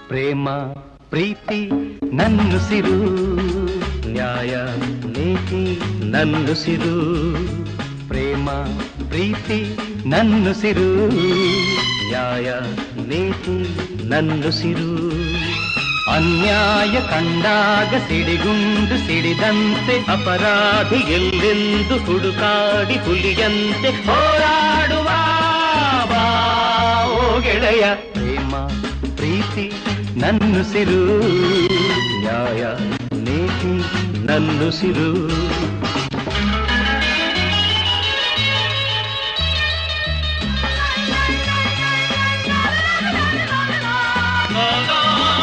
ಪ್ರೇಮ ಪ್ರೀತಿ ನನ್ನುಸಿರು, ನ್ಯಾಯ ನೀತಿ ನನ್ನುಸಿರು. ಪ್ರೇಮ ಪ್ರೀತಿ ನನ್ನುಸಿರು, ನ್ಯಾಯ ನೀತಿ ನನ್ನುಸಿರು. ಅನ್ಯಾಯ ಕಂಡಾಗ ಸಿಡಿಗುಂಡು ಸಿಡಿದಂತೆ ಅಪರಾಧಿ ಎಲ್ಲೆಂದು ಹುಡುಕಾಡಿ ಹುಲಿಯಂತೆ ಹೋರಾಡುವ ಬಾ ಓ ಗೆಳೆಯ. ಪ್ರೇಮ ಪ್ರೀತಿ ನನ್ನುಸಿರು, ನ್ಯಾಯ ನೀತಿ ನನ್ನುಸಿರು. Oh,